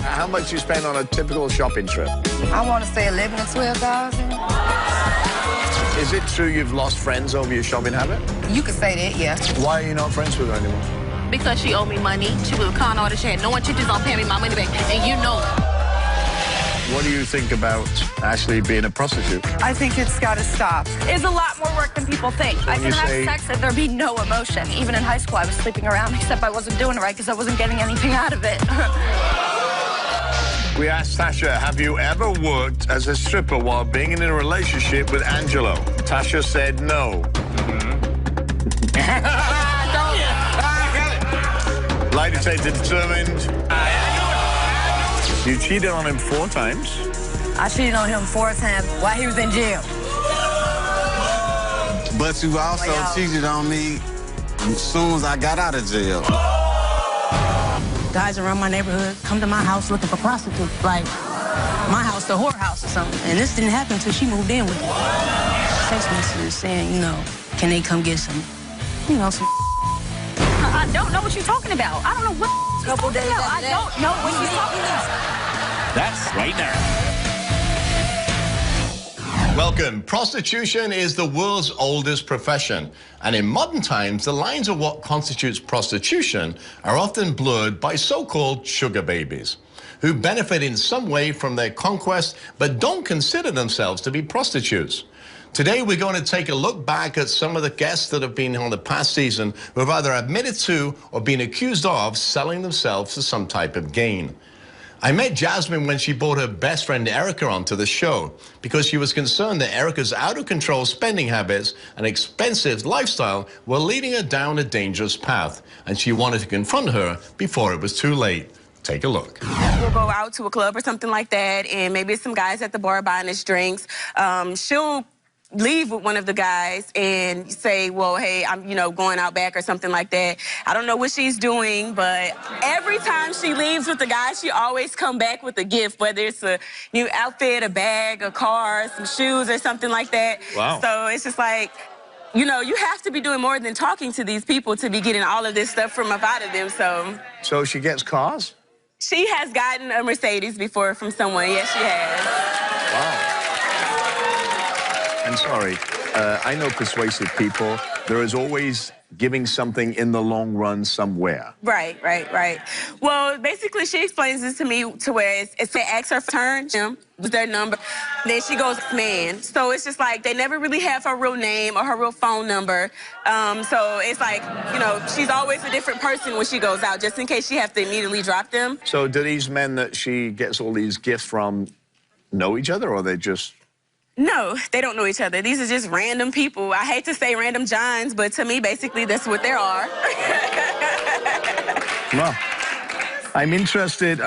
how much you spend on a typical shopping trip? I want to say 11 to 12,000. Is it true you've lost friends over your shopping habit? You could say that, yeah. Why are you not friends with her anymore? Because she owed me money. She was a con artist. She had no intentions on paying me my money back, and you know it. What do you think about Ashley being a prostitute? I think it's got to stop. It's a lot more work than people think. So I can have sex and there be no emotion. Even in high school, I was sleeping around, except I wasn't doing it right because I wasn't getting anything out of it. We asked Tasha, have you ever worked as a stripper while being in a relationship with Angelo? Tasha said no. Lie detector determined. You cheated on him 4 times. I cheated on him 4 times while he was in jail. But you also cheated on me as soon as I got out of jail. Guys around my neighborhood come to my house looking for prostitutes. Like, my house, the whorehouse or something. And this didn't happen until she moved in with me. Text messages saying, you know, can they come get some, you know, some. I don't know what you're talking about. I don't know what she's talking about. I don't know what she's talking about. That's right now. Welcome. Prostitution is the world's oldest profession. And in modern times, the lines of what constitutes prostitution are often blurred by so-called sugar babies, who benefit in some way from their conquest, but don't consider themselves to be prostitutes. Today, we're going to take a look back at some of the guests that have been on the past season who have either admitted to or been accused of selling themselves for some type of gain. I met Jasmine when she brought her best friend Erica onto the show because she was concerned that Erica's out-of-control spending habits and expensive lifestyle were leading her down a dangerous path, and she wanted to confront her before it was too late. Take a look. We'll go out to a club or something like that, and maybe some guys at the bar buying us drinks. She'll leave with one of the guys and say, well, hey, I'm, you know, going out back or something like that. I don't know what she's doing, but every time she leaves with the guy, she always come back with a gift, whether it's a new outfit, a bag, a car, some shoes or something like that. Wow. So it's just like, you know, you have to be doing more than talking to these people to be getting all of this stuff from up out of them, so. So she gets cars? She has gotten a Mercedes before from someone, yes, she has. Wow. I'm sorry, I know persuasive people. There is always giving something in the long run somewhere. Right. Well, basically, she explains this to me to where it's to ask her for turn, was their number. Then she goes, man. So it's just like they never really have her real name or her real phone number. So it's like, you know, she's always a different person when she goes out, just in case she has to immediately drop them. So do these men that she gets all these gifts from know each other, or they just... No, they don't know each other. These are just random people. I hate to say random Johns, but to me, basically, that's what they are. Well, I'm interested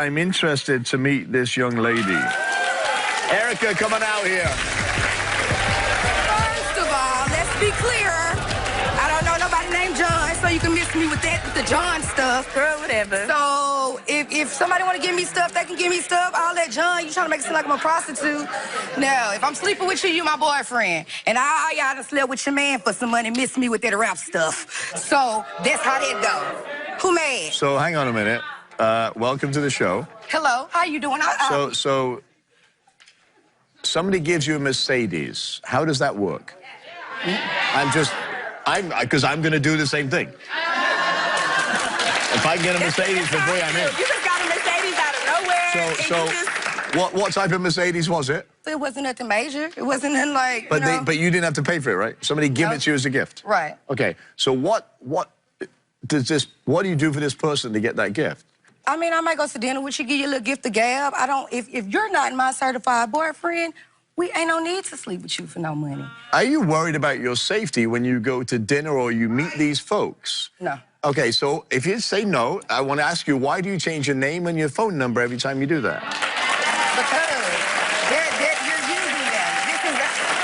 to meet this young lady. Erica, come on out here. First of all, let's be clear. I don't know nobody named John, so you can miss me with that, with the John stuff. Girl, whatever. So if somebody want to give me stuff, they can give me stuff. All that John, you trying to make it seem like I'm a prostitute. No, if I'm sleeping with you, you my boyfriend. And all y'all done slept with your man for some money, miss me with that rap stuff. So that's how that go. Who mad? So hang on a minute. Welcome to the show. Hello, how you doing? So somebody gives you a Mercedes. How does that work? Because I'm going to do the same thing. If I can get a Mercedes for free, I'm in. You just got a Mercedes out of nowhere. So what type of Mercedes was it? It wasn't nothing major. It wasn't nothing like, But you didn't have to pay for it, right? Somebody give it to you as a gift. Right. Okay. So what do you do for this person to get that gift? I mean, I might go to dinner with you, give you a little gift of gab. If you're not my certified boyfriend, we ain't no need to sleep with you for no money. Are you worried about your safety when you go to dinner or you meet these folks? No. Okay, so if you say no, I want to ask you, why do you change your name and your phone number every time you do that? Because you're using them.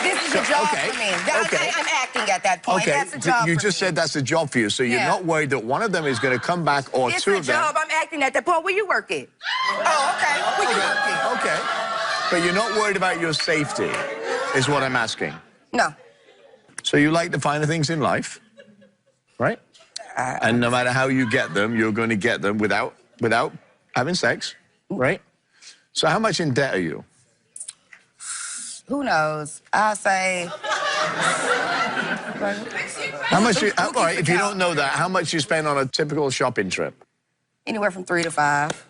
This is a job for me. I'm acting at that point. Okay, that's a job you for just me. said that's a job for you, so you're not worried that one of them is going to come back or It's two a of them. job. I'm acting at that point. Where you work at? Oh, okay. Where you work at? Okay. But you're not worried about your safety, is what I'm asking. No. So you like the finer things in life, right? And no matter how you get them, you're going to get them without having sex, right? So how much in debt are you? Who knows? I'll say... How much you... All right, if you don't know that, how much you spend on a typical shopping trip? Anywhere from 3 to 5.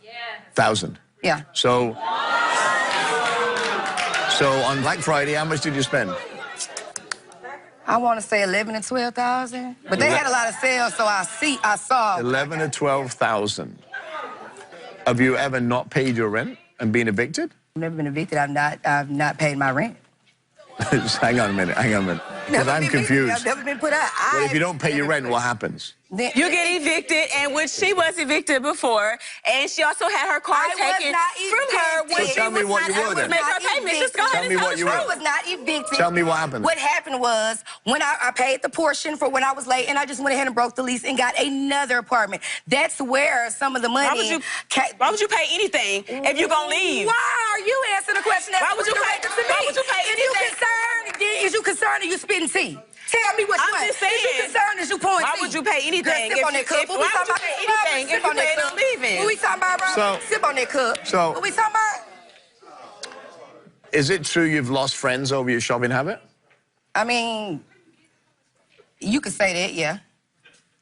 $1,000. Yeah. So on Black Friday, how much did you spend? I want to say 11 to 12,000, but they had a lot of sales, so I saw 11 to 12,000. Have you ever not paid your rent and been evicted? I've never been evicted. I've not paid my rent. Just hang on a minute. Because I'm confused. I've never been put out. Well, if you don't pay your rent, what happens? You get evicted, and when she was evicted before, and she also had her car taken from her when So tell me what you were then. make her payments. Just go ahead and tell us. I was not evicted. Tell me what happened. What happened was when I paid the portion for when I was late, and I just went ahead and broke the lease and got another apartment. That's where some of the money. Why would you pay anything if you're gonna leave? Why are you answering the question? Why would you pay? Why would you pay anything? Is you concerned or you spitting tea? Tell me what you want. I'm just saying. Is you concerned or you pouring tea? Why would you pay anything? Girl, sip on that cup. What we talking about? Anything if you plan on leaving? What we talking about, bro? Sip on that cup. So- What we talking about? Is it true you've lost friends over your shopping habit? I mean, you could say that, yeah.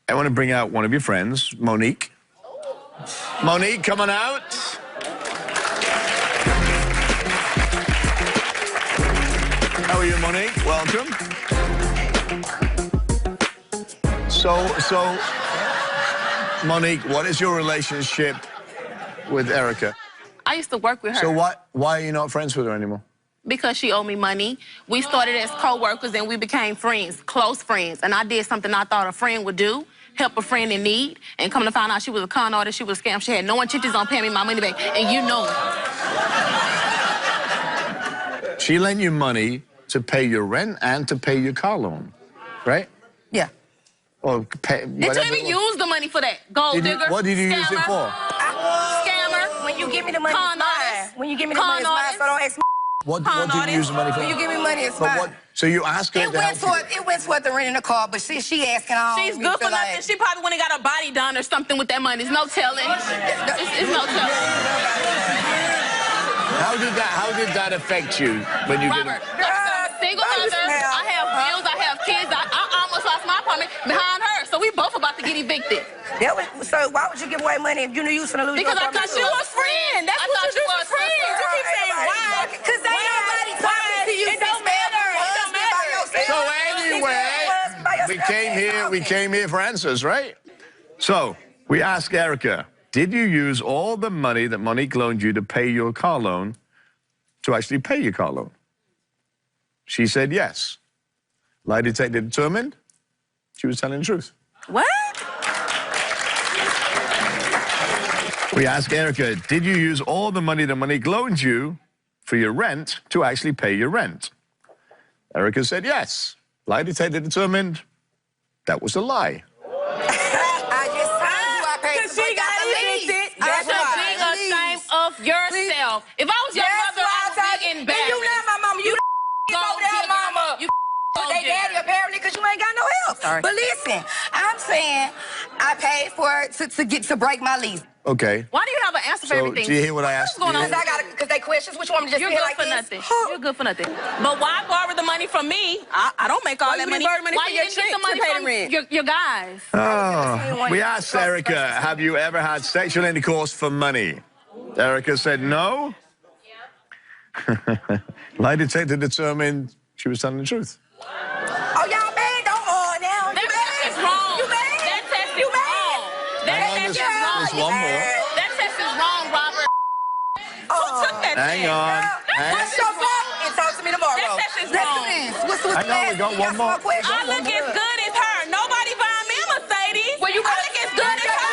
I want to bring out one of your friends, Monique. Monique, come on out. How are you, Monique? Welcome. So, Monique, what is your relationship with Erica? I used to work with her. So why are you not friends with her anymore? Because she owed me money. We started as co-workers and we became friends, close friends. And I did something I thought a friend would do, help a friend in need. And come to find out she was a con artist, she was a scam. She had no intentions on paying me my money back. And you know it. She lent you money to pay your rent and to pay your car loan, right? Yeah. Or pay, Did you even use the money for that? Gold digger? What did you use it for? Scammer. When you give me the money, Con it's mine. artist. When you give me the money, it's mine, so don't ask me. What did you use the money for? When you give me money, it's mine. So you asked her to help you? It went toward the renting a car, but she asking all. She's good for nothing. She probably went and got her body done or something with that money. There's no telling. It's no telling. How did that affect you when you Robert, single mother, I have bills, I have kids. I almost lost my apartment behind her, so we both about to get evicted. So why would you give away money if you knew you was going to lose your Because I apartment? thought you was friend. That's what you do for friends. You keep saying why? Because ain't nobody talking to you. It don't matter. It don't matter. So anyway, we came here for answers, right? So we asked Erica, did you use all the money that Monique loaned you to pay your car loan to actually pay your car loan? She said yes. Lie detector determined she was telling the truth. What? We asked Erica, did you use all the money that Monique loaned you for your rent to actually pay your rent? Erica said yes. Lie detector determined that was a lie. I just told you I paid Because she got evicted. You should be ashamed of yourself. If I was your mother, I would be embarrassed. You not my mama. You Gold digger. mama. You They daddy apparently because you ain't got no help. Sorry. But listen, I'm saying I paid for it to break my lease. Okay. Why do you have an answer for So, everything? do you hear what I asked? What's going on? Because they questions which one just You're feel good like for this. nothing. You're good for nothing. But why borrow the money from me? I don't make all Why that you money. didn't borrow money Why from you your didn't get the chick money to pay the from rent? your guys? Oh, we asked Erica, have you ever had sexual intercourse for money? Erica said no. Lie detector determined she was telling the truth. Oh, y'all mad? Don't now. That test is wrong. You mad? That test is wrong. That test is wrong. There's one more. That test is wrong, Robert. Who took that Hang test? on. What's your fault? And talk to me tomorrow. That test is Let's wrong. do this. What's the Hang on, we got one more. I look as good as her. Nobody buying me a Mercedes. Well, you I look as good as her.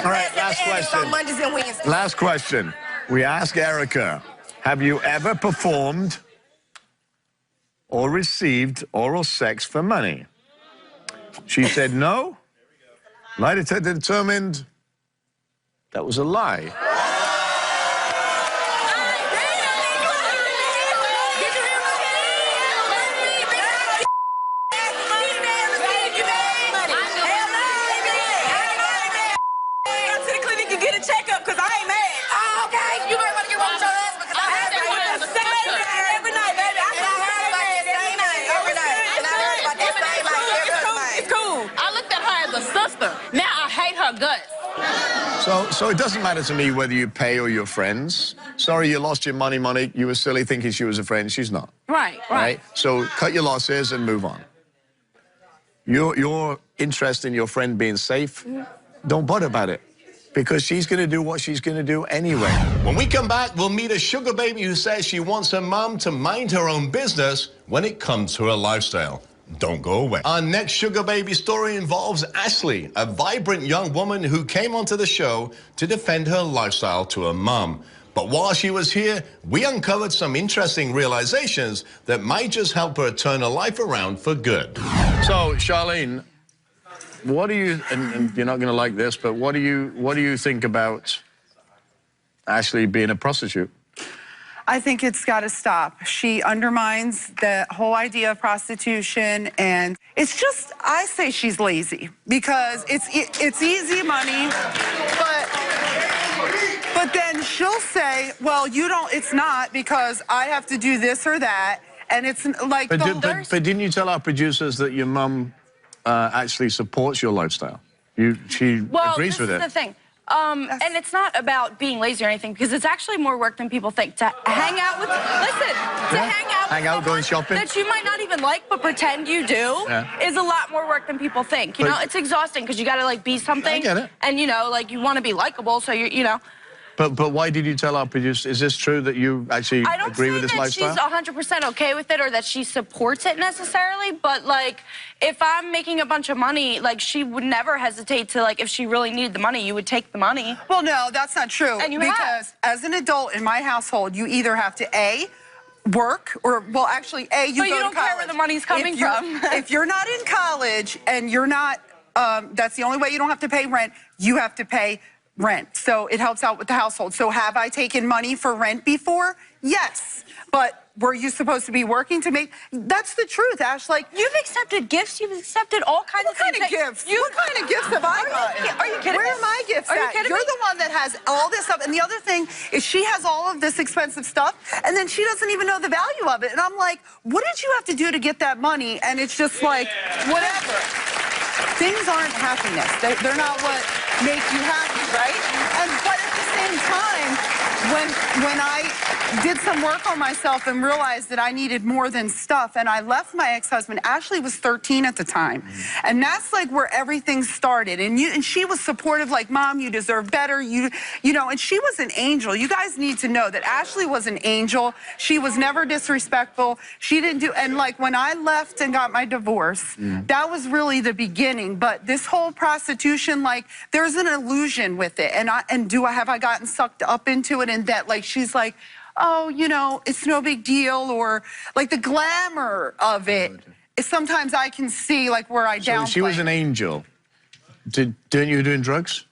All right, last question. Mondays and Wednesdays. Last question. We ask Erica, have you ever performed or received oral sex for money? She said no. Lie detector determined that was a lie. mother. Now I hate her guts. So it doesn't matter to me whether you pay or you're friends. Sorry, you lost your money, Monique. You were silly thinking she was a friend. She's not. Right. So cut your losses and move on. Your interest in your friend being safe, don't bother about it. Because she's going to do what she's going to do anyway. When we come back, we'll meet a sugar baby who says she wants her mum to mind her own business when it comes to her lifestyle. Don't go away. Our next sugar baby story involves Ashley, a vibrant young woman who came onto the show to defend her lifestyle to her mum. But while she was here, we uncovered some interesting realizations that might just help her turn her life around for good. So, Charlene, what do you, and you're not going to like this, but what do you think about Ashley being a prostitute? I think it's got to stop. She undermines the whole idea of prostitution, and it's just, I say she's lazy because it's easy money, but then she'll say, well, you don't, it's not because I have to do this or that, and it's like... But didn't you tell our producers that your mum actually supports your lifestyle? She agrees with it. Well, this is the thing. And it's not about being lazy or anything, because it's actually more work than people think. To hang out with, hang out, going shopping that you might not even like, but pretend you do, is a lot more work than people think. You know, it's exhausting because you got to like be something. I get it. And you know, like you want to be likable, so you know. But why did you tell our producers? Is this true that you actually agree with this lifestyle? I don't say that she's 100% okay with it or that she supports it necessarily, but like if I'm making a bunch of money, like she would never hesitate to, like, if she really needed the money, you would take the money. Well, no, that's not true. And you because as an adult in my household, you either have to work, or, well, actually, you go to college. But you don't care where the money's coming from. If you're not in college and you're not, that's the only way you don't have to pay rent, you have to pay rent. So it helps out with the household. So have I taken money for rent before? Yes. But were you supposed to be working to make... That's the truth, Ash. Like, you've accepted gifts. You've accepted all kinds of things. What kind of gifts? What kind of gifts have I gotten? Are you kidding me? Where are my gifts at? You're the one that has all this stuff. And the other thing is she has all of this expensive stuff, and then she doesn't even know the value of it. And I'm like, what did you have to do to get that money? And it's just like, whatever. Things aren't happiness. They're not what make you happy, right? But at the same time, when I did some work on myself and realized that I needed more than stuff, and I left my ex-husband. Ashley was 13 at the time, and that's like where everything started. And she was supportive, like, Mom, you deserve better. You know, and she was an angel. You guys need to know that Ashley was an angel. She was never disrespectful. She didn't do, and like when I left and got my divorce, that was really the beginning. But this whole prostitution, like, there's an illusion with it, and have I gotten sucked up into it? And that, like, she's like, oh, you know, it's no big deal, or like the glamour of it. Sometimes I can see like where I downplay. So she was an angel. Didn't you doing drugs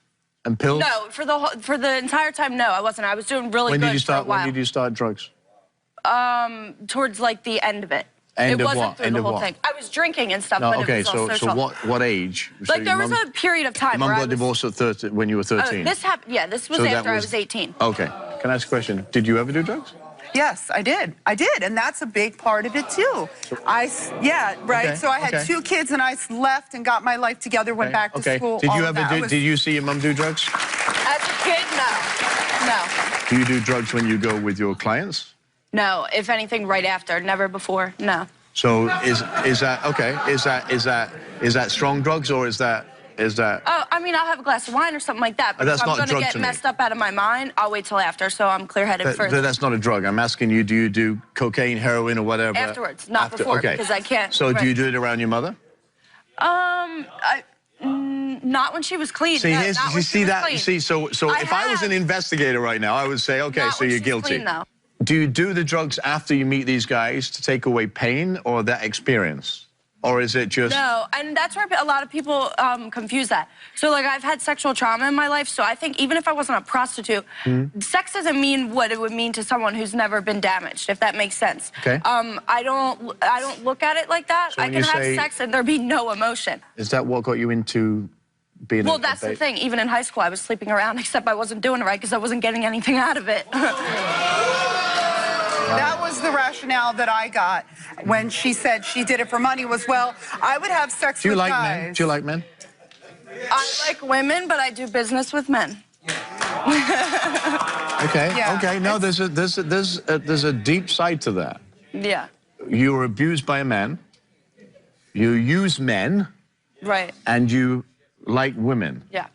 and pills? No, for the entire time, no, I wasn't. I was doing really good for a while. When did you start drugs? Towards like the end of it. End it of wasn't what? through End the of whole what? thing. I was drinking and stuff, No, but okay, it was all social. so what age? Like there was a period of time your where mum got divorced at 13, when you were 13. This happened. Yeah, this was after I was 18. Okay. Can I ask a question? Did you ever do drugs? Yes, I did. I did, and that's a big part of it too. Yeah, right. Okay, So I had 2 kids, and I left and got my life together, went back to school. Did you ever do? Did you see your mum do drugs? As a kid, no. Do you do drugs when you go with your clients? No. If anything, right after. Never before. No. So is that okay? Is that strong drugs, or is that? Oh, I mean, I'll have a glass of wine or something like that. But that's if I'm not going to drug get messed up out of my mind, I'll wait till after, so I'm clear-headed further. That's not a drug. I'm asking you, do you do cocaine, heroin, or whatever? Afterwards, not before, because I can't. So do you do it around your mother? Not when she was clean. See, no, you see that? You see, so if I was an investigator right now, I would say, okay, so you're guilty. Clean, though. Do you do the drugs after you meet these guys to take away pain or that experience? Or is it just... No, and that's where a lot of people confuse that. So, like, I've had sexual trauma in my life, so I think even if I wasn't a prostitute, sex doesn't mean what it would mean to someone who's never been damaged, if that makes sense. Okay. I don't look at it like that. So I can have sex and there be no emotion. Is that what got you into being Well, that's the thing. Even in high school, I was sleeping around, except I wasn't doing it right because I wasn't getting anything out of it. That was the rationale that I got when she said she did it for money was, well, I would have sex with guys. Do you like men? I like women, but I do business with men. Okay, Yeah. okay. No, there's a deep side to that. Yeah. You were abused by a man. You use men. Right. And you like women. Yeah.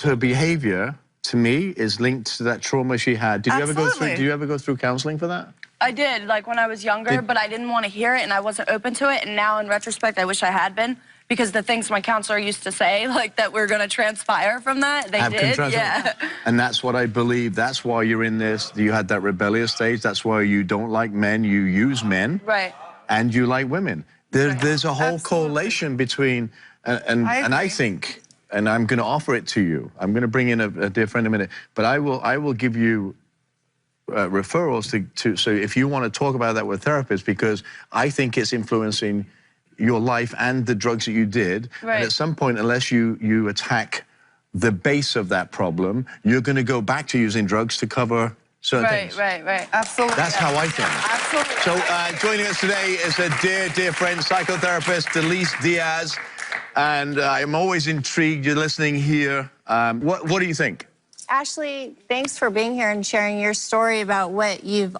Her behavior, to me, is linked to that trauma she had. Did you ever go through? Did you ever go through counseling for that? I did, like when I was younger, but I didn't want to hear it, and I wasn't open to it. And now, in retrospect, I wish I had been, because the things my counselor used to say, like that we're going to transpire from that, they did. Yeah. And that's what I believe. That's why you're in this. You had that rebellious stage. That's why you don't like men. You use men. Right. And you like women. There's a whole correlation between, and I think, and I'm going to offer it to you. I'm going to bring in a dear friend in a minute, but I will give you referrals to so if you want to talk about that with therapists, because I think it's influencing your life and the drugs that you did. Right. And at some point, unless you attack the base of that problem, you're going to go back to using drugs to cover certain things. Right. Absolutely. That's how I think. Absolutely. So joining us today is a dear friend, psychotherapist, Delise Diaz. And I'm always intrigued. You're listening here. What do you think? Ashley, thanks for being here and sharing your story about what you've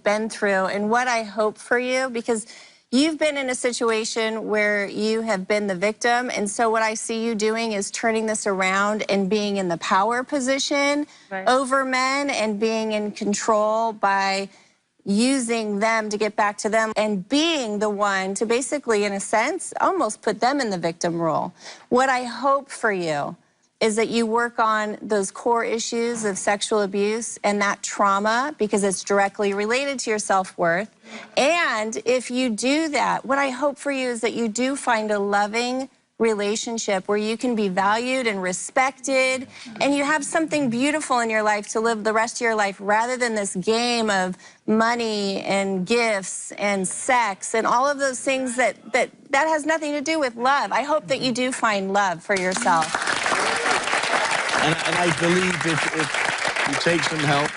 been through and what I hope for you, because you've been in a situation where you have been the victim, and so what I see you doing is turning this around and being in the power position over men and being in control by using them to get back to them and being the one to basically, in a sense, almost put them in the victim role. What I hope for you is that you work on those core issues of sexual abuse and that trauma, because it's directly related to your self-worth. And if you do that, what I hope for you is that you do find a loving relationship where you can be valued and respected, and you have something beautiful in your life to live the rest of your life, rather than this game of money and gifts and sex and all of those things that has nothing to do with love. I hope that you do find love for yourself. And I believe if you take some help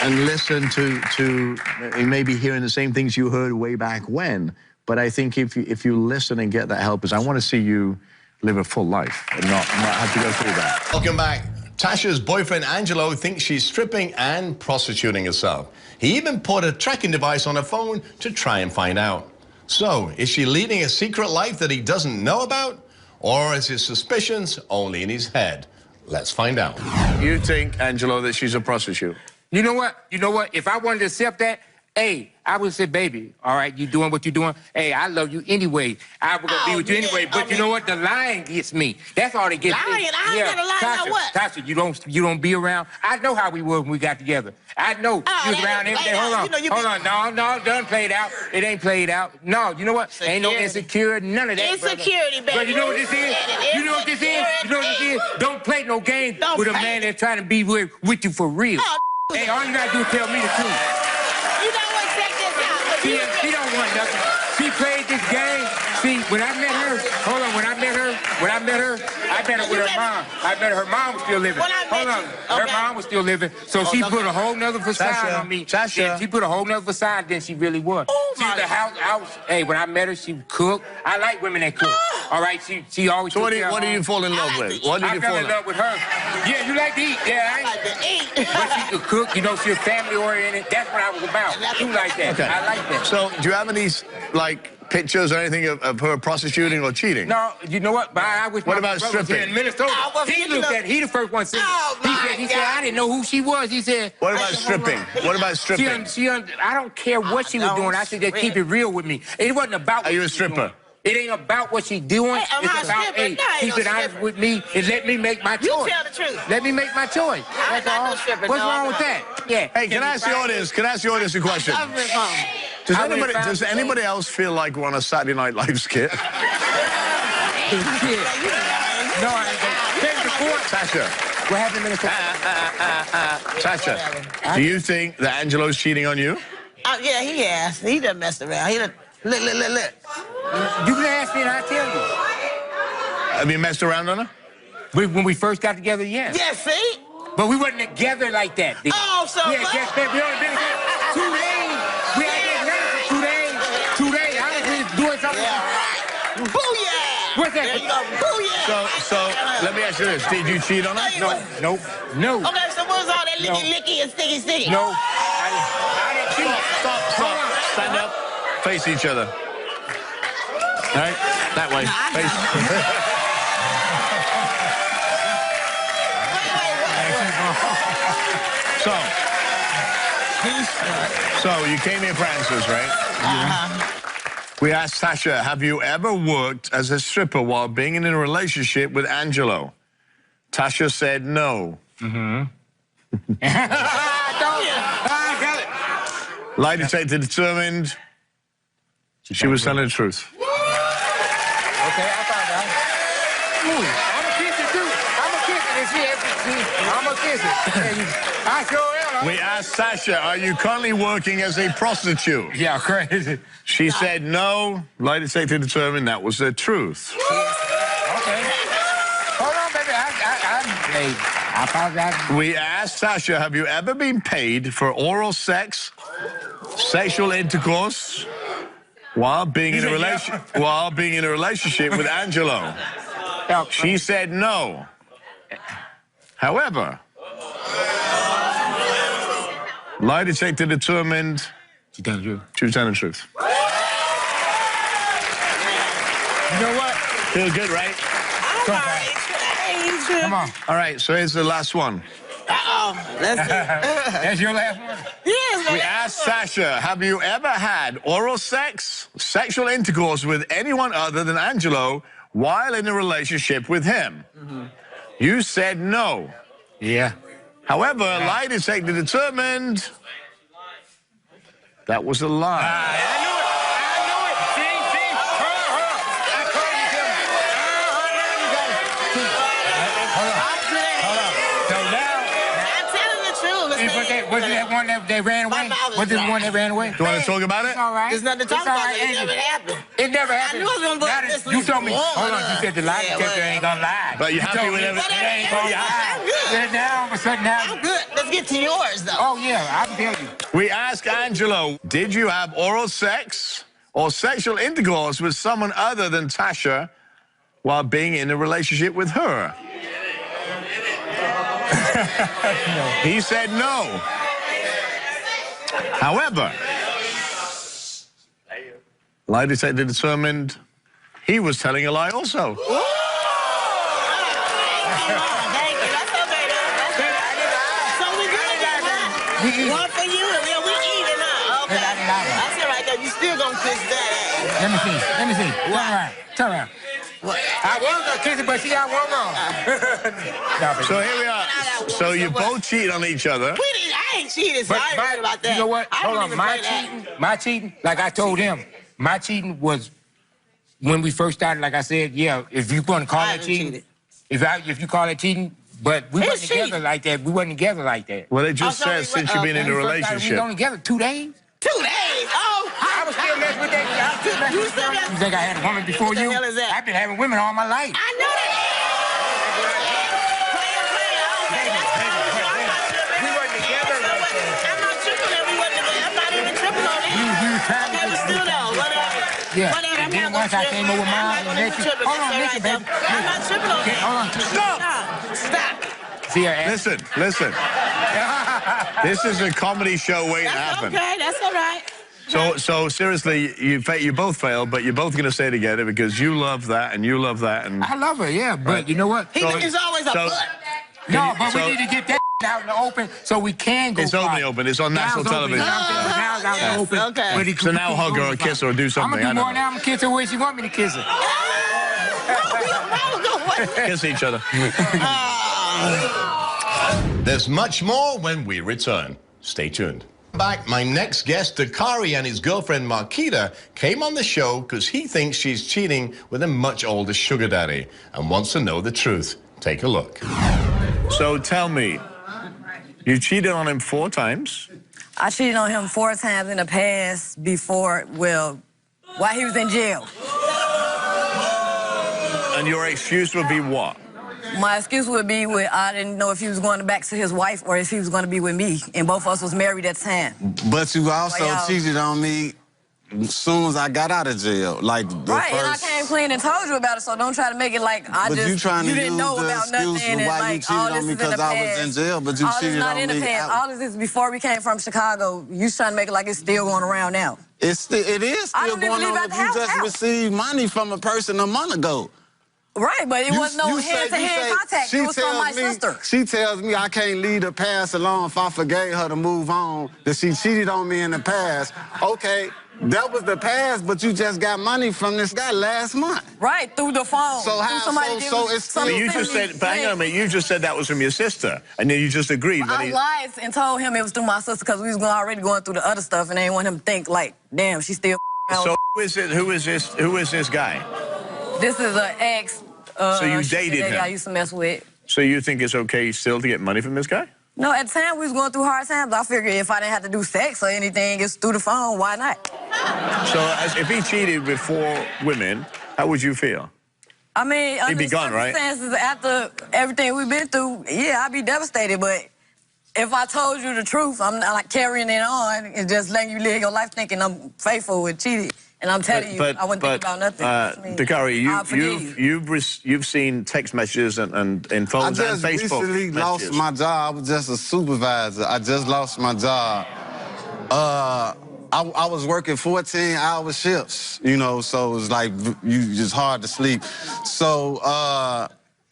and listen to maybe hearing the same things you heard way back when, but I think if you listen and get that help, because I want to see you live a full life and not have to go through that. Welcome back. Tasha's boyfriend, Angelo, thinks she's stripping and prostituting herself. He even put a tracking device on her phone to try and find out. So, is she leading a secret life that he doesn't know about? Or is his suspicions only in his head? Let's find out. You think, Angelo, that she's a prostitute? You know what? If I wanted to accept that, hey, I would say, baby, all right, you doing what you're doing. Hey, I love you anyway. I was gonna be with you anyway. But you know what? The lying gets me. That's all that gets me. Lying? I ain't gonna lie about what? Tasha, you don't be around. I know how we were when we got together. I know you was around every day. Hold on. No, done played out. It ain't played out. No, you know what? Security. Ain't no insecurity, none of that. Insecurity, baby. But you know what this is? You know what this is? You know what this is? Don't play no game with a man that's trying to be with you for real. Hey, all you gotta do is tell me the truth. You know what? Check this out. She don't want nothing. She played this game. See, when I met her, when I met her with her mom. I met her mom was still living. Her mom was still living. So she put a whole nother facade on me. She put a whole nother facade than she really was. She was the house. Hey, when I met her, she cooked. I like women that cook. All right, she always. So what did you fall in love with? What did you fall in love with her? Yeah, you like to eat. Yeah, I like to eat. But she could cook. You know, she was family oriented. That's what I was about. You like that? Okay. I like that. So do you have any pictures or anything of her prostituting or cheating? No, you know what? I wish. What about stripping? In Minnesota. He the first one said. He said I didn't know who she was. He said. What about stripping? What about stripping? I don't care what she was doing. I said just keep it real with me. It wasn't about. Are you a stripper? It ain't about what she's doing. It's about, hey, keep it honest with me and let me make my choice. You tell the truth. Let me make my choice. I'm not no stripper. What's wrong with that? Yeah. Hey, can I ask the audience a question? Does anybody else feel like we're on a Saturday Night Live skit? No, I ain't. Tasha. What happened in Minnesota? Tasha, do you think that Angelo's cheating on you? Yeah, he has. He done messed around. He done... Look. You can ask me and I'll tell you. Have you messed around on her? When we first got together, yes. Yeah, see? But we wasn't together like that. Oh, so yeah, yes, we only been together 2 days. We ain't been together for 2 days. 2 days. I was doing something. Yeah, right. Booyah! What's that? There you go. Booyah. So let me ask you this. Did you cheat on her? No. Okay, so what's all that licky and sticky? No. I didn't cheat. Stop. Stand up. Face each other. All right? That way. Face. So you came here for answers, right? We asked Sasha, have you ever worked as a stripper while being in a relationship with Angelo? Tasha said no. Lie detector determined she was telling the truth. Okay, I found out. I'm a kiss it, too. I'm a kiss it. I sure am. We asked Sasha, are you currently working as a prostitute? Yeah, crazy. She said no. Lie detector determined that was the truth. Okay. Hold on, baby. I apologize. We asked Sasha, have you ever been paid for oral sex, sexual intercourse, while being in a relationship with Angelo? She said no. However, lie detector determined she was telling the truth. You know what? Feels good, right? Come on. All right, so here's the last one. Let's see. That's your last one? Yes, We asked Sasha, have you ever had oral sex, sexual intercourse with anyone other than Angelo while in a relationship with him? You said no. Yeah. However, lie detector determined that was a lie. I knew it. See? I told you to. Hold on. So now. I'm telling the truth. Was that one that ran away? Was it the one that ran away? Do you want to talk about it? All right. There's nothing to talk about. It never happened. It never happened. I knew it was gonna go this You told me. Hold on. You said the lie detector ain't gonna lie. But you happy with everything? It ain't gonna lie. I'm good. Yeah, now all of a sudden now. I'm good. Let's get to yours, though. Oh yeah, I can tell you. We asked Angelo, did you have oral sex or sexual intercourse with someone other than Tasha while being in a relationship with her? No. He said no. However, lie detector determined he was telling a lie also. Thank you. That's okay, though. So we good, guys. One for you, and then we even up. Okay. That's it right there. You still gonna kiss that ass. Let me see. Turn around. What? I was gonna kiss it, but she got one wrong. So here we are. So you both cheat on each other. I ain't cheated, so I ain't heard about that. You know what? I Hold don't on. even My cheating, like I told him, my cheating was when we first started, like I said, yeah, if you want to call it cheating, if you call it cheating, but we wasn't together like that. We wasn't together like that. Well, it just says since you've been in a relationship. We only together 2 days. 2 days? Oh, I was still messing with that. You still messing? You think I had a woman before you? What the hell is that? I've been having women all my life. I know that. We weren't together like that. I'm not tripping that we wasn't together. I'm not even tripping on that. You trying to Okay, but still though, whatever. Yeah. Whatever, I'm And then not once gonna I came over mine and Nikki. Hold on, Nikki, baby. I'm not tripping on that. Hold on. Stop. See her ass. Listen. This is a comedy show waiting to happen. Okay, that's all right. So seriously, you both failed, but you're both going to stay together because you love that and you love that. And I love her, yeah, but you know what? It's always a but. No, but we need to get that out in the open so we can go. It's only open. It's on national television. Now it's out in the open. Okay. So now hug her or kiss her or do something. I'm gonna do more now. I'm gonna kiss her where she want me to kiss her. Kiss each other. There's much more when we return. Stay tuned. Back, my next guest, Dakari, and his girlfriend Marquita came on the show because he thinks she's cheating with a much older sugar daddy and wants to know the truth. Take a look. So tell me, you cheated on him 4 times? I cheated on him 4 times in the past before, while he was in jail. And your excuse would be what? My excuse would be I didn't know if he was going back to his wife or if he was going to be with me. And both of us was married at the time. But you also cheated on me as soon as I got out of jail. Like the Right, first... and I came clean and told you about it, so don't try to make it like But you trying to you didn't use know the about excuse nothing and why you like cheated all on this me is in the because I was in jail, but you all this cheated not on in the me. past. All this is before we came from Chicago. You trying to make it like it's still going around now. It is still going on if you just received money from a person a month ago. Right, but it wasn't no hand-to-hand contact. It was from my sister. She tells me I can't leave the past alone if I forgave her to move on, that she cheated on me in the past. Okay, that was the past, but you just got money from this guy last month. Right, through the phone. So how? So it's still... But you just said, but hang on a minute, you just said that was from your sister, and then you just agreed that I lied and told him it was through my sister because we was already going through the other stuff, and I didn't want him to think like, damn, she still. So who is it? Who is this? Who is this guy? This is an ex. So you dated him? I used to mess with. So you think it's okay still to get money from this guy? No, at the time we was going through hard times. I figured if I didn't have to do sex or anything, it's through the phone. Why not? So if he cheated with 4 women, how would you feel? I mean, he'd be gone, right? Circumstances after everything we've been through, yeah, I'd be devastated. But if I told you the truth, I'm not like carrying it on and just letting you live your life thinking I'm faithful and cheated. And I'm telling you, I wouldn't think about nothing. Dakari, you've seen text messages and in phones and Facebook. I just recently lost my job. I was just a supervisor. I just lost my job. I was working 14-hour shifts, you know, so it was like just hard to sleep. So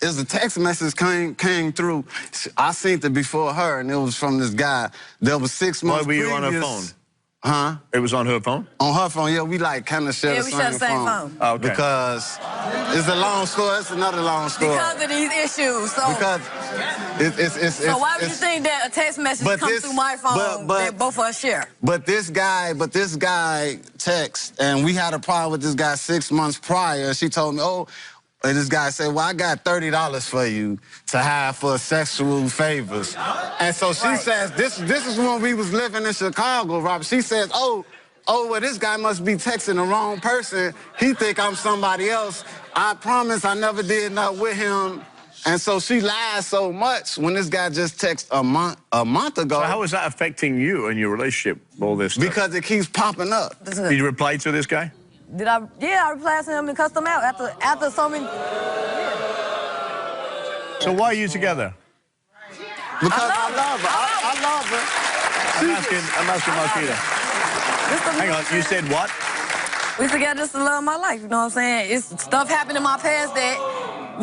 as the text message came through, I seen it before her, and it was from this guy. There was 6 months previous. Why were you on her phone? Huh? It was on her phone? On her phone, yeah. We like kind of share the same phone. Oh, okay. Because it's a long story. It's another long story. Because of these issues. So because it's so why would you think that a text message comes through my phone that both of us share? But this guy texts, and we had a problem with this guy 6 months prior. She told me, oh. And this guy said, well, I got $30 for you to have for sexual favors. And so she says, this is when we was living in Chicago, Robert. She says, oh, well, this guy must be texting the wrong person. He think I'm somebody else. I promise I never did nothing with him. And so she lied so much when this guy just texted a month ago. So how is that affecting you and your relationship, all this stuff? Because it keeps popping up. Did you reply to this guy? Did I? Yeah, I replied to him and cussed him out after so many. So why are you together? Because I love her. I love her. I'm asking Marquita. Hang on, you said what? We together just to love my life, you know what I'm saying? It's stuff happened in my past that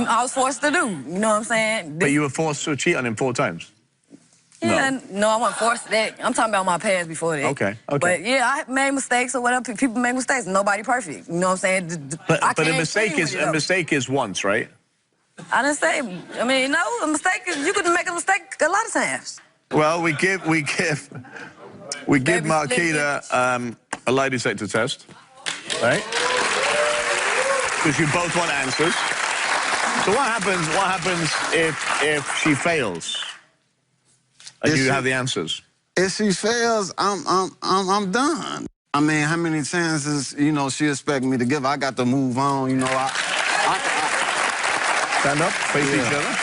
I was forced to do, you know what I'm saying? But you were forced to cheat on him 4 times? Yeah, no, I wasn't forced to that. I'm talking about my past before that. Okay. But yeah, I made mistakes or whatever. People make mistakes. Nobody perfect. You know what I'm saying? But a mistake is once, right? I didn't say. I mean, no, a mistake is you could make a mistake a lot of times. Well, we give Marquita a lie detector test, right? Because you both want answers. So what happens if she fails? And you have the answers. If she fails, I'm done. I mean, how many chances, you know, she expect me to give? I got to move on, you know. Stand up, face each other.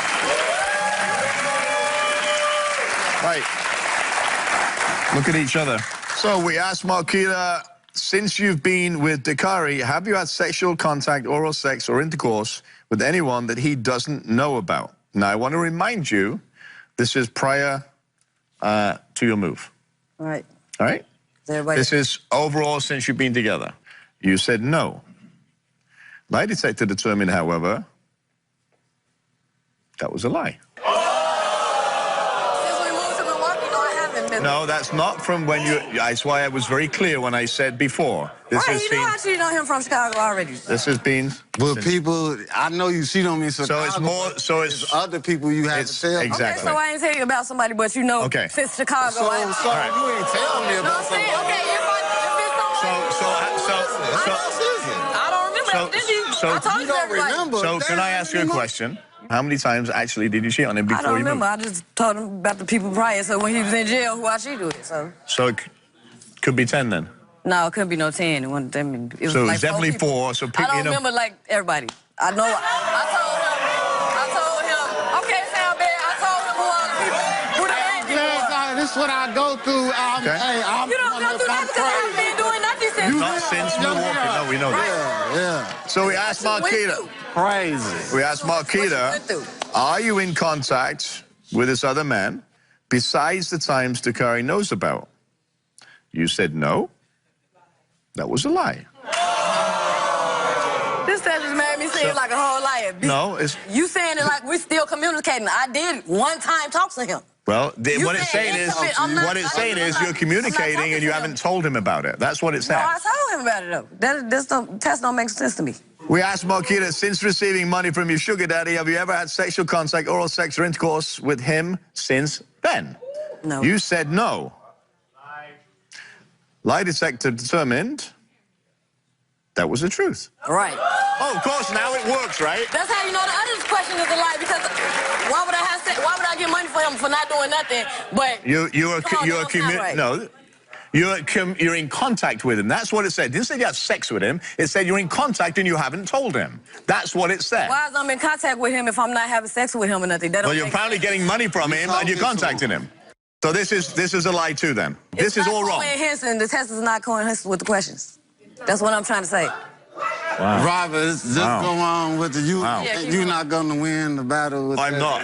Right. Look at each other. So we asked Marquita, since you've been with Dakari, have you had sexual contact, oral sex, or intercourse with anyone that he doesn't know about? Now, I want to remind you, this is prior to your move. All right. All right? This is overall since you've been together. You said no. Lie detector determined, however, that was a lie. Since we moved to Milwaukee, no, I haven't. No, that's not from when you... That's why I was very clear when I said before. This right, you know I cheated on him from Chicago already. This has been... But people, I know you cheat on me in Chicago. So it's more... So it's other people you have to tell. Exactly. Okay, so I ain't tell you about somebody, but you know, since Chicago... So you ain't tell me about somebody. Okay, I don't remember. So can I ask you a question? How many times actually did you cheat on him before you moved? I don't remember. I just told him about the people prior, so when he was in jail, who I cheated with, So it could be 10 then? No, it couldn't be no 10. It was so like it's definitely 4. So I don't remember like everybody. I know. I told him. Okay, sound bad. I told him who all the people. Who the man. This is what I go through. You don't go through nothing because I haven't been doing nothing since not since Milwaukee. No, we know that. Yeah. So we asked Marquita. Crazy. We asked Marquita, are you in contact with this other man besides the times Dakari knows about? You said no. That was a lie. This just made me seem like a whole liar. No, it's... You saying it like we're still communicating. I did one time talk to him. Well, what it's saying is you're communicating and you haven't told him about it. That's what it says. No, I told him about it, though. This test don't make sense to me. We asked Marquita, since receiving money from your sugar daddy, have you ever had sexual contact, oral sex, or intercourse with him since then? No. You said no. Lie detector determined that was the truth. Right. Oh, of course, now it works, right? That's how you know the other question is a lie, because why would I get money for him for not doing nothing? But you're in contact with him. That's what it said. It didn't say you have sex with him. It said you're in contact and you haven't told him. That's what it said. Why is I'm in contact with him if I'm not having sex with him or nothing? Well, you're apparently getting money from him and you're contacting him. So this is a lie too, then. This is all wrong. The test is not coherent with the questions. That's what I'm trying to say. Wow. Robert, just go on with the you're not going to win the battle with I'm not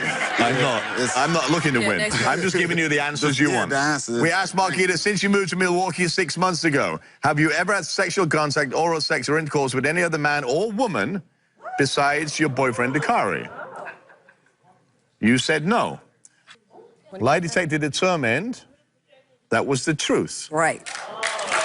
looking to win. I'm just giving you the answers you want. We asked Marquita, since you moved to Milwaukee 6 months ago, have you ever had sexual contact, oral sex, or intercourse with any other man or woman besides your boyfriend, Dakari? You said no. Lie detector determined that was the truth. Right.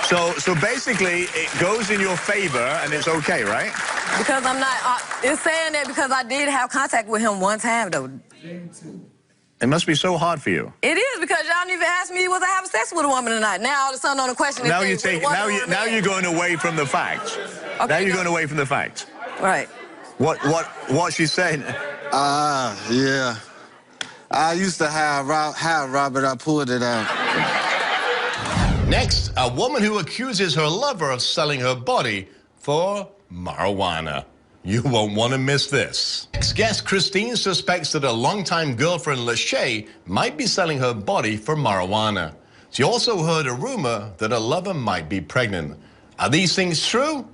So basically, it goes in your favor, and it's okay, right? Because I'm not... it's saying that because I did have contact with him one time, though. It must be so hard for you. It is, because y'all didn't even ask me was I having sex with a woman or not. Now all of a sudden on the question... Now you're going away from the fact. Okay, now you're going away from the fact. Right. What's she saying? Yeah. I used to have Robert. I pulled it out. Next, a woman who accuses her lover of selling her body for marijuana. You won't want to miss this. Next guest, Christine, suspects that her longtime girlfriend, Lachey, might be selling her body for marijuana. She also heard a rumor that her lover might be pregnant. Are these things true?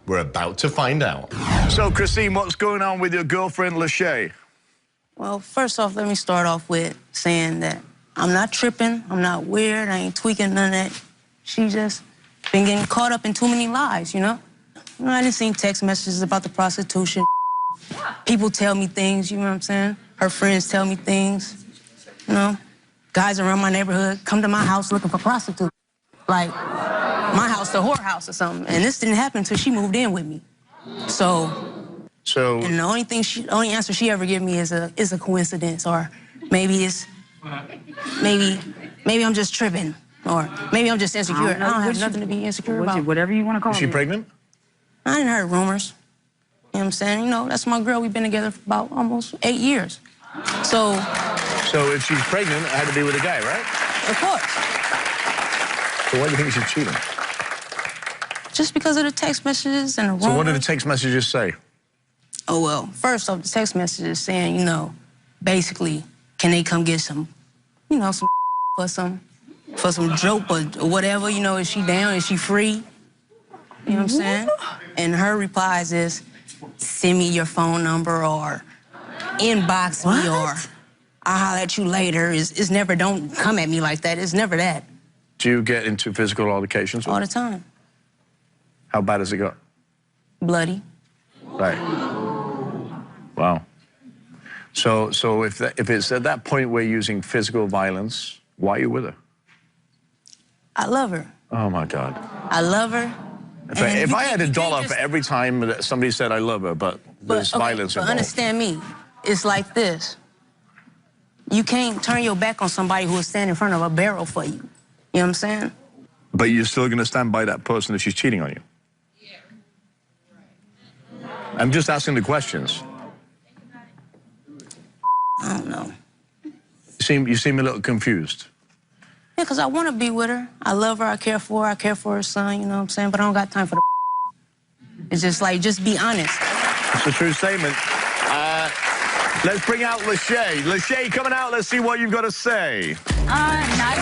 We're about to find out. So, Christine, what's going on with your girlfriend, Lachey? Well, first off, let me start off with saying that I'm not tripping, I'm not weird, I ain't tweaking none of that. She just been getting caught up in too many lies, you know? I didn't see text messages about the prostitution. People tell me things, you know what I'm saying? Her friends tell me things, you know? Guys around my neighborhood come to my house looking for prostitutes. Like, my house, the whorehouse or something. And this didn't happen until she moved in with me. So and the only answer she ever give me is a coincidence, or maybe I'm just tripping, or maybe I'm just insecure. I don't have nothing to be insecure about. Whatever you want to call it. Is she pregnant? I didn't heard rumors. You know what I'm saying? You know, that's my girl. We've been together for about almost 8 years. So if she's pregnant, it had to be with a guy, right? Of course. So why do you think she's cheating? Just because of the text messages and the rumors. So what did the text messages say? Oh, well, first off, the text messages saying, you know, basically, can they come get some, you know, some for some dope or whatever, you know, is she down, is she free? You know what I'm saying? And her replies is, send me your phone number or inbox me or I'll holler at you later. It's never, don't come at me like that. It's never that. Do you get into physical altercations? All the time. How bad has it got? Bloody. Right. Wow. So if it's at that point we're using physical violence, why are you with her? I love her. Oh, my God. I love her. If I had $1 for every time that somebody said I love her, but there's violence involved. But understand me, it's like this. You can't turn your back on somebody who will stand in front of a barrel for you. You know what I'm saying? But you're still going to stand by that person if she's cheating on you? I'm just asking the questions. I don't know. You seem a little confused. Yeah, because I want to be with her. I love her, I care for her son, you know what I'm saying? But I don't got time for the It's just like, just be honest. It's a true statement. Let's bring out Lachey. Lachey, coming out, let's see what you've got to say. Not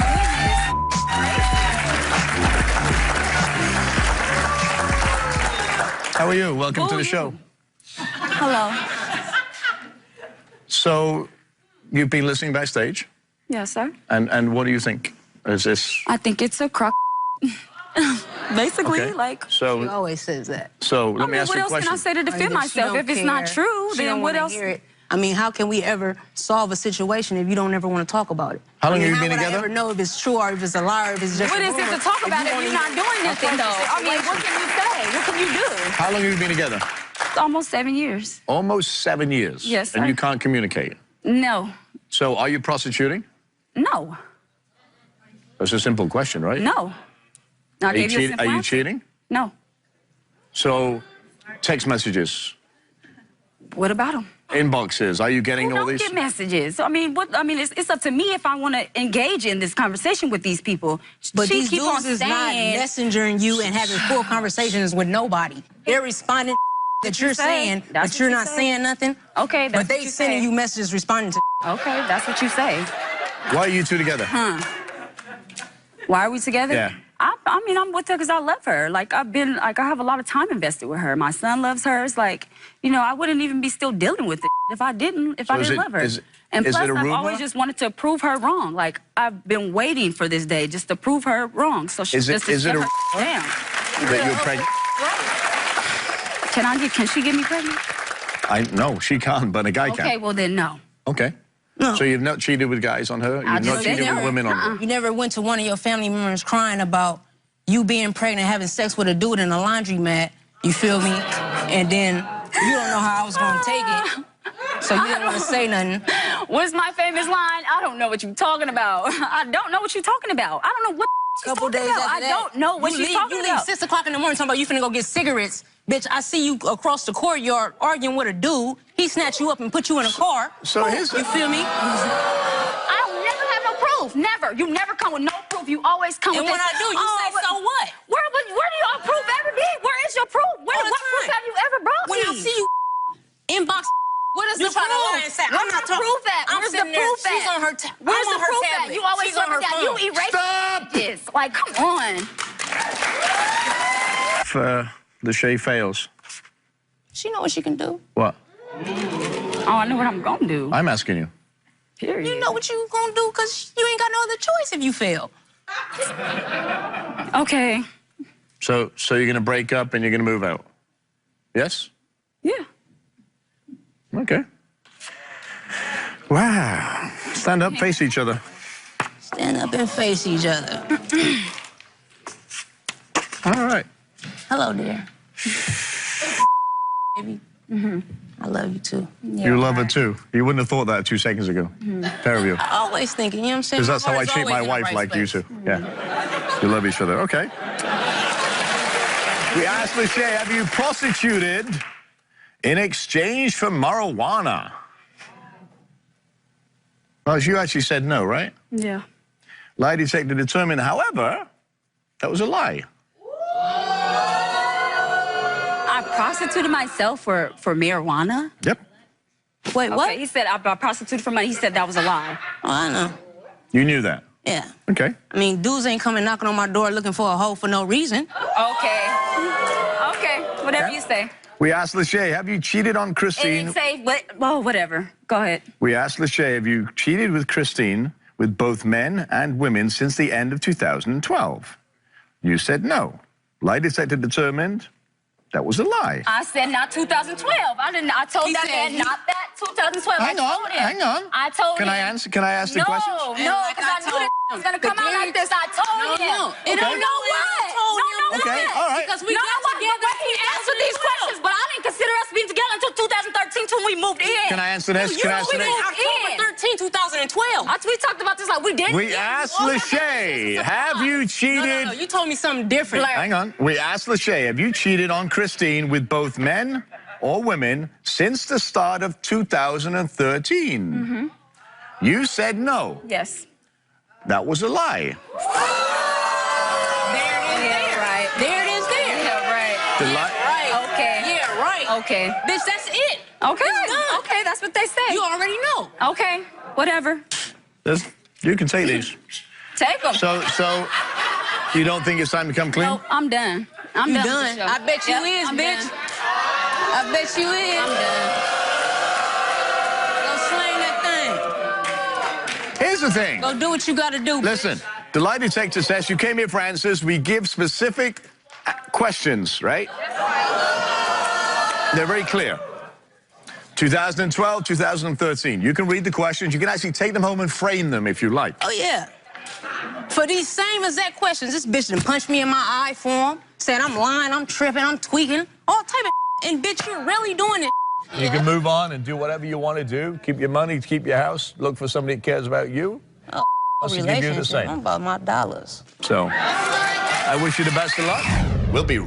How are you? Welcome to the show. Hello. So, you've been listening backstage? Yes, sir. And what do you think? Is this... I think it's a crock. Basically, Okay. like... So, She always says that. So, let me ask what you a else question. can I say to defend myself? If it's not true, then what else? I mean, how can we ever solve a situation if you don't ever want to talk about it? How long have you how been would together? I ever know if it's true or if it's a lie or if it's just What a is it rumor to talk if about you if won't you're even- not doing nothing, though? I mean, what can you say? What can you do? How long have you been together? Almost 7 years. Almost 7 years. Yes, sir. And you can't communicate. No. So, are you prostituting? No. That's a simple question, right? No. I Are you, gave you a simple are you answer. cheating? No. So, text messages, What about them? inboxes, are you getting all Don't these? get messages. I mean, it's up to me if I want to engage in this conversation with these people. But She these keep on dudes is not saying- messengering you and having full conversations with nobody. They're responding that you're saying, but you're not saying nothing. Okay, that's But they what you sending say. you messages responding to. Okay, that's what you say. Why are you two together? Huh. Why are we together? Yeah. I mean, I'm with her because I love her. Like, I have a lot of time invested with her. My son loves her. It's like, you know, I wouldn't even be still dealing with it if I didn't love her. And is plus, it a I've rumor? always just wanted to prove her wrong. Like, I've been waiting for this day just to prove her wrong. So she's just to is it shut a her down. that you're pregnant? Can she get me pregnant? No, she can't, but a guy Okay, can. well then no. Okay. No. So you've not cheated with guys on her? You've not cheated with women on her? You never went to one of your family members crying about you being pregnant, having sex with a dude in a laundromat, you feel me? And then you don't know how I was gonna take it, so you didn't want to say nothing. What's my famous line? I don't know what you're talking about. I don't know what you're talking about. I don't know what she's Couple talking days about. after I that, don't know what she's talking You leave about. 6 o'clock in the morning talking about you finna go get cigarettes. Bitch, I see you across the courtyard arguing with a dude. He snatched you up and put you in a car. So here's You feel me? I don't never have no proof. Never. You never come with no proof. You always come And with when this. I do, you say, so what? Where do your proof ever be? Where is your proof? What proof have you ever brought When me? I see you inbox, What is you the try to proof? lie and say, I'm Where's not the talking. proof at? I'm Where's the sitting there, proof she's at? on her Where's I'm the on her proof at? tablet. You always She's on her that. phone. You erase this. Like, come on. If the Shay fails, She know what she can do. what? Oh, I know what I'm gonna do. I'm asking you. Period. You know what you gonna do because you ain't got no other choice if you fail. Okay. So you're going to break up and you're going to move out? Yes? Yeah. Okay. Wow. Stand up, face each other. Stand up and face each other. All right. Hello, dear. Baby. I love you too. You love her too. You wouldn't have thought that 2 seconds ago. Fair of you. Always thinking, you know what I'm saying? Because that's My how I heart is treat my always in the wife, right like you place. two. Yeah. You love each other. Okay. We asked Lachey, have you prostituted in exchange for marijuana? Well, you actually said no, right? Yeah. Lie detector determined, however, that was a lie. I prostituted myself for marijuana? Yep. Wait, what? Okay, he said I prostituted for money. He said that was a lie. Oh, I know. You knew that? Yeah. Okay. I mean, dudes ain't coming knocking on my door looking for a hoe for no reason. Okay. Okay, whatever you say. We asked Lachey, have you cheated on Christine? And say, whatever. Go ahead. We asked Lachey, have you cheated with Christine with both men and women since the end of 2012? You said no. Lie detector determined that was a lie. I said not 2012. I told that man not that 2012. Hang on. I told him. Can I ask the question? No, because I knew that was going to come out like this. I told him. No. It don't know what. Okay, all right. Because we got together. He answered these questions, but I didn't consider us being together until 2013 when we moved in. Can I answer this? You moved in October 13, 2012. We talked about this like we did. We asked Lachey, have you cheated? No, you told me something different. Hang on. We asked Lachey, have you cheated on Christine with both men or women since the start of 2013? Mm-hmm. You said no. Yes. That was a lie. There it is there. Yeah, right. The lie. Right. Okay. Yeah, right. Okay. Bitch, that's it. Okay. It's done. Okay, that's what they say. You already know. Okay. Whatever. You can take these. Take them. So you don't think it's time to come clean? No, I'm done. I'm You done. done. with the show. I bet you is, I'm bitch. done. I bet you is. I'm done. Go slang that thing. Here's the thing. Go do what you gotta do. Listen, the lie detector test, you came here for answers. We give specific questions, right? They're very clear. 2012, 2013. You can read the questions. You can actually take them home and frame them if you like. Oh, yeah. For these same exact questions, this bitch done punched me in my eye for him, said I'm lying, I'm tripping, I'm tweaking, all type of and bitch, you're really doing it. You can move on and do whatever you want to do. Keep your money, keep your house, look for somebody that cares about you. Oh, I'll give you the same. I'm about my dollars. So, I wish you the best of luck. We'll be